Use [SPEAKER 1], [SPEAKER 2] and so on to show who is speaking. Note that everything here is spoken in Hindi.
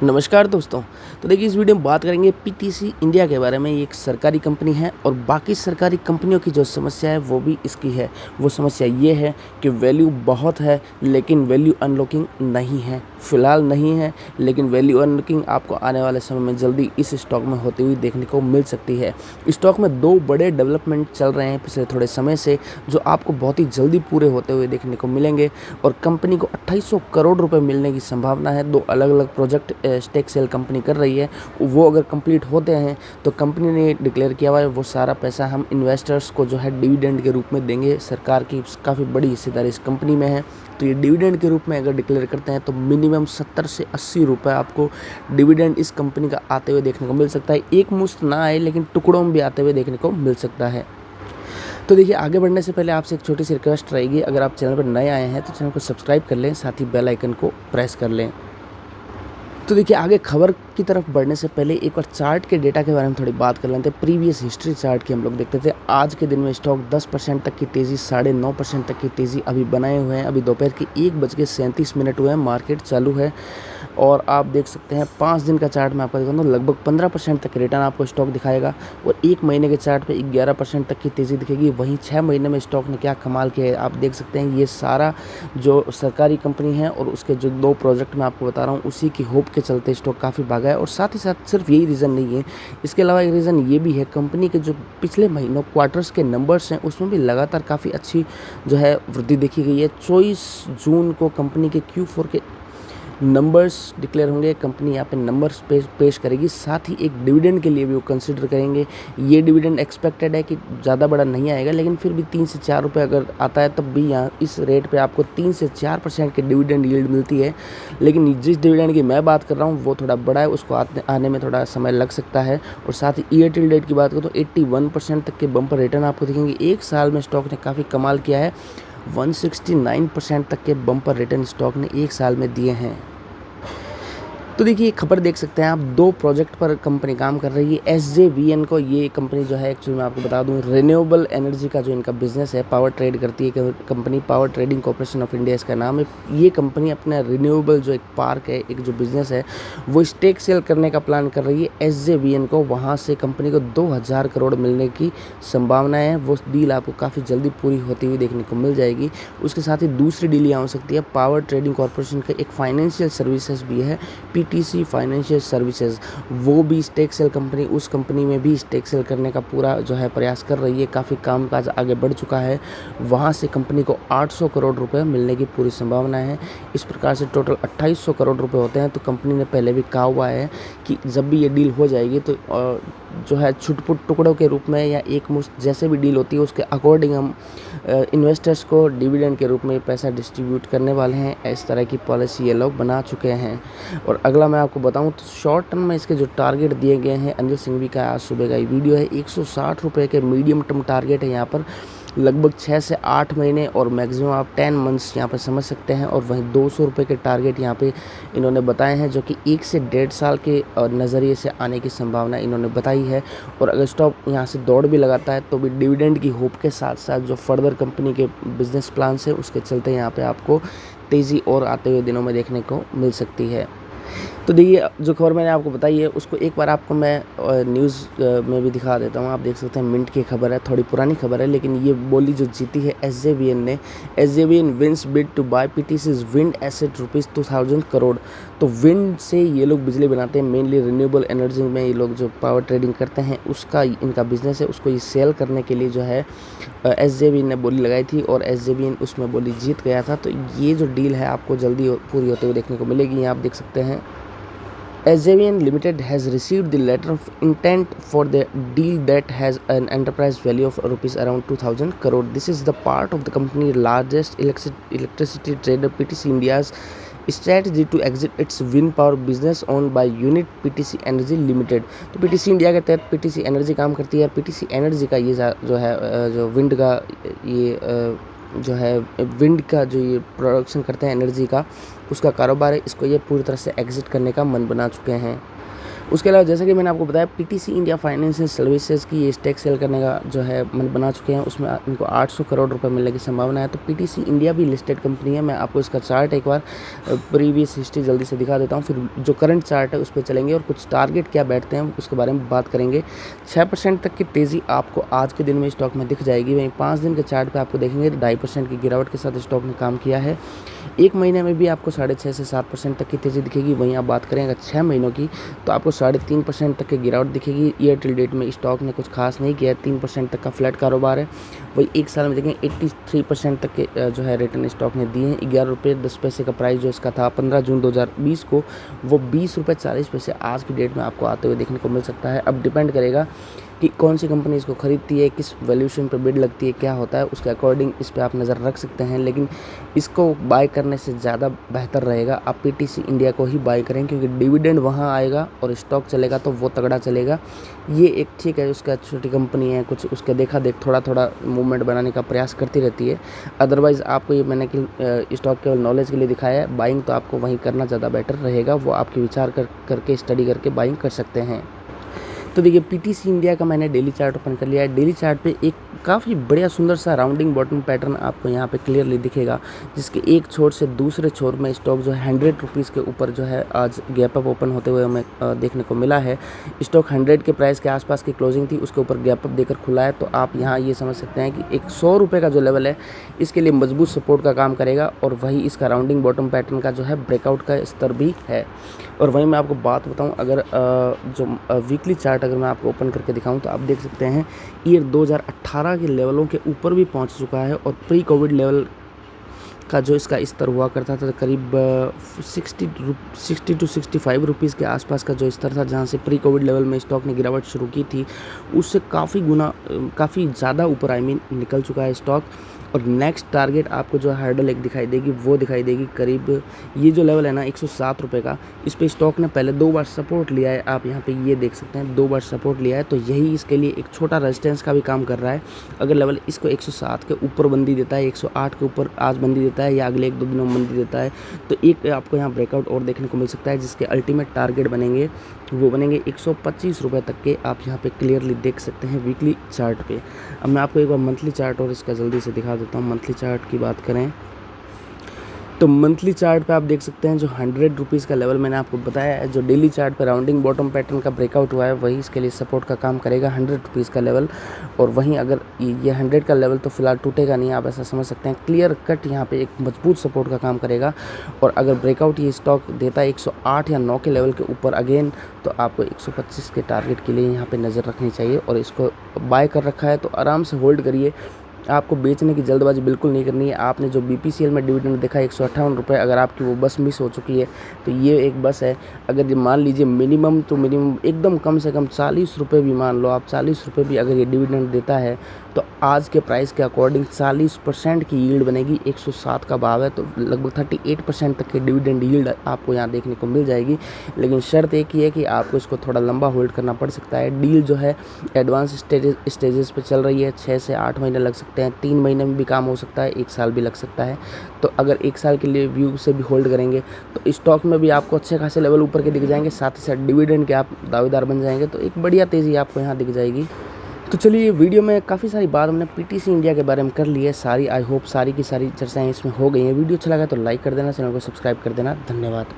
[SPEAKER 1] नमस्कार दोस्तों। तो देखिए, इस वीडियो में बात करेंगे पीटीसी इंडिया के बारे में। ये एक सरकारी कंपनी है और बाकी सरकारी कंपनियों की जो समस्या है वो भी इसकी है। वो समस्या ये है कि वैल्यू बहुत है लेकिन वैल्यू अनलॉकिंग नहीं है। फ़िलहाल नहीं है लेकिन वैल्यू अनलॉकिंग आपको आने वाले समय में जल्दी इस स्टॉक में होती हुई देखने को मिल सकती है। स्टॉक में 2 बड़े डेवलपमेंट चल रहे हैं पिछले थोड़े समय से, जो आपको बहुत ही जल्दी पूरे होते हुए देखने को मिलेंगे और कंपनी को 2800 करोड़ रुपए मिलने की संभावना है। 2 अलग-अलग प्रोजेक्ट स्टेक सेल कंपनी कर रही है। वो अगर कंप्लीट होते हैं तो कंपनी ने डिक्लेयर किया हुआ है वो सारा पैसा हम इन्वेस्टर्स को जो है डिविडेंड के रूप में देंगे। सरकार की काफ़ी बड़ी हिस्सेदारी इस कंपनी में है, तो ये डिविडेंड के रूप में अगर डिक्लेयर करते हैं तो मिनिमम 70 से 80 रुपये आपको डिविडेंड इस कंपनी का आते हुए देखने को मिल सकता है। एक मुश्त ना आए लेकिन टुकड़ों में भी आते हुए देखने को मिल सकता है। तो देखिए, आगे बढ़ने से पहले आपसे एक छोटी सी रिक्वेस्ट रहेगी, अगर आप चैनल पर नए आए हैं तो चैनल को सब्सक्राइब कर लें, साथ ही बेल आइकन को प्रेस कर लें। तो देखिए, आगे खबर की तरफ बढ़ने से पहले एक बार चार्ट के डेटा के बारे में थोड़ी बात कर लेते हैं। प्रीवियस हिस्ट्री चार्ट की हम लोग देखते थे। आज के दिन में स्टॉक 10% तक की तेज़ी, 9.5% तक की तेज़ी अभी बनाए हुए हैं। अभी दोपहर के 1:37 हुए हैं, मार्केट चालू है और आप देख सकते हैं 5 दिन का चार्ट मैं आपको दिखाऊँ तो लगभग 15% तक रिटर्न आपको स्टॉक दिखाएगा और 1 महीने के चार्ट पे 11% तक की तेज़ी दिखेगी। वहीं 6 महीने में स्टॉक ने क्या कमाल किया है आप देख सकते हैं। ये सारा जो सरकारी कंपनी है और उसके जो 2 प्रोजेक्ट मैं आपको बता रहा हूँ, उसी की होप के चलते स्टॉक काफ़ी भागा है। और साथ ही साथ सिर्फ यही रीज़न नहीं है, इसके अलावा एक रीज़न ये भी है, कंपनी के जो पिछले महीनों क्वार्टर्स के नंबर्स हैं उसमें भी लगातार काफ़ी अच्छी जो है वृद्धि देखी गई है। 24 जून को कंपनी के Q4 के नंबर्स डिक्लेयर होंगे। कंपनी यहाँ पे नंबर्स पेश करेगी, साथ ही एक डिविडेंड के लिए भी वो कंसिडर करेंगे। ये डिविडेंड एक्सपेक्टेड है कि ज़्यादा बड़ा नहीं आएगा, लेकिन फिर भी 3 से 4 रुपये अगर आता है तब भी यहाँ इस रेट पे आपको 3 से 4% की डिविडेंड यील्ड मिलती है। लेकिन जिस डिविडेंड की मैं बात कर रहा हूँ वो थोड़ा बड़ा है, उसको आने में थोड़ा समय लग सकता है। और साथ ही ईयर टिल डेट की बात करूँ तो 81% तक के बम्पर रिटर्न आपको दिखेंगे। एक साल में स्टॉक ने काफ़ी कमाल किया है। 169% तक के बम्पर रिटर्न स्टॉक ने एक साल में दिए हैं। तो देखिए, खबर देख सकते हैं आप, 2 प्रोजेक्ट पर कंपनी काम कर रही है। SJVN को ये कंपनी जो है, एक्चुअली मैं आपको बता दूं, रिन्यूएबल एनर्जी का जो इनका बिजनेस है, पावर ट्रेड करती है company. Power trading corporation of India इसका नाम है। ये कंपनी अपना रिन्यूएबल जो एक पार्क है, एक जो बिजनेस है, वो स्टेक सेल करने का प्लान कर रही है SJVN को। वहाँ से कंपनी को 2000 करोड़ मिलने की संभावना है। वो डील आपको काफ़ी जल्दी पूरी होती हुई देखने को मिल जाएगी। उसके साथ ही दूसरी डील यहाँ हो सकती है, पावर ट्रेडिंग कॉर्पोरेशन का एक फाइनेंशियल सर्विसेज भी है, पीटीसी फाइनेंशियल सर्विसेज। वो भी स्टेक सेल कंपनी, उस कंपनी में भी स्टेक सेल करने का पूरा जो है प्रयास कर रही है। काफ़ी कामकाज आगे बढ़ चुका है। वहाँ से कंपनी को 800 करोड़ रुपए मिलने की पूरी संभावना है। इस प्रकार से टोटल 2800 करोड़ रुपए होते हैं। तो कंपनी ने पहले भी कहा हुआ है कि जब भी ये डील हो जाएगी तो जो है छुटपुट टुकड़ों के रूप में या एक मुश्त जैसे भी डील होती है उसके अकॉर्डिंग हम इन्वेस्टर्स को डिविडेंड के रूप में पैसा डिस्ट्रीब्यूट करने वाले हैं। इस तरह की पॉलिसी ये लोग बना चुके हैं। और अगला मैं आपको बताऊं तो शॉर्ट टर्म में इसके जो टारगेट दिए गए हैं, अंजल सिंघवी का आज सुबह का ये वीडियो है, 160 रुपये के मीडियम टर्म टारगेट है यहाँ पर, लगभग 6 से 8 महीने और मैक्सिमम आप 10 मंथ्स यहाँ पर समझ सकते हैं। और वहीं 200 रुपये के टारगेट यहाँ पे इन्होंने बताए हैं, जो कि 1 से 1.5 साल के नज़रिए से आने की संभावना इन्होंने बताई है। और अगर स्टॉक यहाँ से दौड़ भी लगाता है तो भी डिविडेंड की होप के साथ साथ जो फर्दर कंपनी के बिजनेस प्लान है उसके चलते यहाँ पे आपको तेज़ी और आते हुए दिनों में देखने को मिल सकती है। तो देखिए, जो खबर मैंने आपको बताई है उसको एक बार आपको मैं न्यूज़ में भी दिखा देता हूँ। आप देख सकते हैं, मिंट की खबर है, थोड़ी पुरानी खबर है, लेकिन ये बोली जो जीती है SJVN ने। SJVN wins bid to buy PTC's wind asset ₹2000 crore. तो विंड से ये लोग बिजली बनाते हैं, मेनली रिन्यूएबल एनर्जी में ये लोग जो पावर ट्रेडिंग करते हैं उसका इनका बिजनेस है। उसको ये सेल करने के लिए जो है SJVN ने बोली लगाई थी और SJVN उसमें बोली जीत गया था। तो ये जो डील है आपको जल्दी पूरी होते हुए देखने को मिलेगी। आप देख सकते हैं, SJVN Limited has received the letter of intent for the deal that has an enterprise value of rupees around 2000 crore. This is the part of the company's largest electricity trader PTC India's strategy to exit its wind power business owned by unit PTC Energy Limited. तो PTC इंडिया के तहत PTC एनर्जी काम करती है। PTC एनर्जी का ये जो है जो विंड का ये जो है विंड का जो ये प्रोडक्शन करते हैं एनर्जी का, उसका कारोबार है। इसको ये पूरी तरह से एग्जिट करने का मन बना चुके हैं। उसके अलावा जैसा कि मैंने आपको बताया पीटीसी इंडिया फाइनेंशियल सर्विसेज की ये स्टॉक सेल करने का जो है मन बना चुके हैं, उसमें इनको 800 करोड़ रुपए मिलने की संभावना है। तो पीटीसी इंडिया भी लिस्टेड कंपनी है। मैं आपको इसका चार्ट एक बार प्रीवियस हिस्ट्री जल्दी से दिखा देता हूँ, फिर जो करंट चार्ट है उस पर चलेंगे और कुछ टारगेट क्या बैठते हैं उसके बारे में बात करेंगे। 6% तक की तेज़ी आपको आज के दिन में स्टॉक में दिख जाएगी। वहीं 5 दिन के चार्ट पर आपको देखेंगे तो 2.5% की गिरावट के साथ स्टॉक ने काम किया है। एक महीने में भी आपको 6.5 से 7% तक की तेज़ी दिखेगी। वहीं आप बात करें अगर 6 महीनों की तो आपको 3.5% तक की गिरावट दिखेगी। ईयर टिल डेट में स्टॉक ने कुछ खास नहीं किया है, 3% तक का फ्लैट कारोबार है। वही एक साल में देखें 83% तक के जो है रिटर्न स्टॉक ने दिए हैं। 11 रुपये 10 पैसे का प्राइस जो इसका था 15 जून 2020 को, वो 20 रुपये 40 पैसे आज की डेट में आपको आते हुए देखने को मिल सकता है। अब डिपेंड करेगा कि कौन सी कंपनी इसको खरीदती है, किस वैल्यूएशन पर बिड लगती है, क्या होता है, उसके अकॉर्डिंग इस पर आप नज़र रख सकते हैं। लेकिन इसको बाय करने से ज़्यादा बेहतर रहेगा आप पीटीसी इंडिया को ही बाय करें, क्योंकि डिविडेंड वहाँ आएगा और स्टॉक चलेगा तो वो तगड़ा चलेगा। ये एक ठीक है, उसका छोटी कंपनी है, कुछ उसके देखा देख थोड़ा थोड़ा मूवमेंट बनाने का प्रयास करती रहती है। अदरवाइज़ आपको ये मैंने कि स्टॉक केवल नॉलेज के लिए दिखाया है, बाइंग तो आपको वहीं करना ज़्यादा बेटर रहेगा। वो आपके विचार करके स्टडी करके बाइंग कर सकते हैं। तो देखिए पीटीसी इंडिया का मैंने डेली चार्ट ओपन कर लिया है। डेली चार्ट पे एक काफ़ी बढ़िया सुंदर सा राउंडिंग बॉटम पैटर्न आपको यहाँ पे क्लियरली दिखेगा, जिसके एक छोर से दूसरे छोर में स्टॉक जो है 100 रुपीज़ के ऊपर जो है आज गैप अप ओपन होते हुए हमें देखने को मिला है। स्टॉक 100 के प्राइस के आसपास की क्लोजिंग थी, उसके ऊपर गैप अप देकर खुला है। तो आप यहाँ ये समझ सकते हैं कि एक 100 रुपये का जो लेवल है इसके लिए मजबूत सपोर्ट का काम करेगा, और वही इसका राउंडिंग बॉटम पैटर्न का जो है ब्रेकआउट का स्तर भी है। और वहीं मैं आपको बात बताऊं, अगर जो वीकली चार्ट अगर मैं आपको ओपन करके दिखाऊं तो आप देख सकते हैं ईयर 2018 के लेवलों के ऊपर भी पहुंच चुका है, और प्री कोविड लेवल का जो इसका स्तर हुआ करता था करीब 60 टू 65 रुपीज़ के आसपास का जो स्तर था, जहां से प्री कोविड लेवल में स्टॉक ने गिरावट शुरू की थी, उससे काफ़ी ज़्यादा ऊपर निकल चुका है स्टॉक। और नेक्स्ट टारगेट आपको जो हर्डल एक दिखाई देगी, वो दिखाई देगी करीब ये जो लेवल है ना 107 रुपये का, इस पे स्टॉक ने पहले 2 बार सपोर्ट लिया है। आप यहाँ पे ये देख सकते हैं 2 बार सपोर्ट लिया है, तो यही इसके लिए एक छोटा रेजिस्टेंस का भी काम कर रहा है। अगर लेवल इसको 107 के ऊपर बंदी देता है, 108 के ऊपर आज बंदी देता है या अगले 1-2 दिनों में बंदी देता है, तो एक आपको यहाँ ब्रेकआउट और देखने को मिल सकता है, जिसके अल्टीमेट टारगेट बनेंगे 125 रुपये तक के। आप यहाँ पे क्लियरली देख सकते हैं वीकली चार्ट पे। अब मैं आपको एक बार मंथली चार्ट और इसका जल्दी से दिखा देता हूँ। मंथली चार्ट की बात करें तो मंथली चार्ट पे आप देख सकते हैं जो 100 रुपीज़ का लेवल मैंने आपको बताया है, जो डेली चार्ट पे राउंडिंग बॉटम पैटर्न का ब्रेकआउट हुआ है, वही इसके लिए सपोर्ट का काम करेगा 100 रुपीज़ का लेवल। और वहीं अगर ये 100 का लेवल तो फिलहाल टूटेगा नहीं, आप ऐसा समझ सकते हैं। क्लियर कट यहाँ पे एक मजबूत सपोर्ट का काम करेगा, और अगर ब्रेकआउट ये स्टॉक देता है 108 या 9 के लेवल के ऊपर अगेन, तो आपको 125 के टारगेट के लिए यहाँ पर नज़र रखनी चाहिए। और इसको बाय कर रखा है तो आराम से होल्ड करिए, आपको बेचने की जल्दबाजी बिल्कुल नहीं करनी है। आपने जो बीपीसीएल में डिविडेंड देखा 158 रुपये, अगर आपकी वो बस मिस हो चुकी है तो ये एक बस है। अगर ये मान लीजिए मिनिमम तो मिनिमम एकदम कम से कम 40 रुपये भी मान लो आप, 40 रुपये भी अगर ये डिविडेंड देता है तो आज के प्राइस के अकॉर्डिंग 40% की यील्ड बनेगी। 107 का भाव है, तो लगभग 38% तक की डिविडेंड यील्ड आपको यहाँ देखने को मिल जाएगी। लेकिन शर्त एक ही है कि आपको इसको थोड़ा लंबा होल्ड करना पड़ सकता है। डील जो है एडवांस स्टेजेस पे चल रही है, 6 से 8 महीने लग सकते हैं, 3 महीने में भी काम हो सकता है, 1 साल भी लग सकता है। तो अगर 1 साल के लिए व्यू से भी होल्ड करेंगे तो स्टॉक में भी आपको अच्छे खासे लेवल ऊपर के दिख जाएंगे, साथ ही साथ डिविडेंड के आप दावेदार बन जाएंगे, तो एक बढ़िया तेज़ी आपको यहाँ दिख जाएगी। तो चलिए, वीडियो में काफ़ी सारी बात हमने पीटीसी इंडिया के बारे में कर ली है सारी। आई होप सारी की सारी चर्चाएं इसमें हो गई हैं। वीडियो अच्छा लगा तो लाइक कर देना, चैनल को सब्सक्राइब कर देना। धन्यवाद।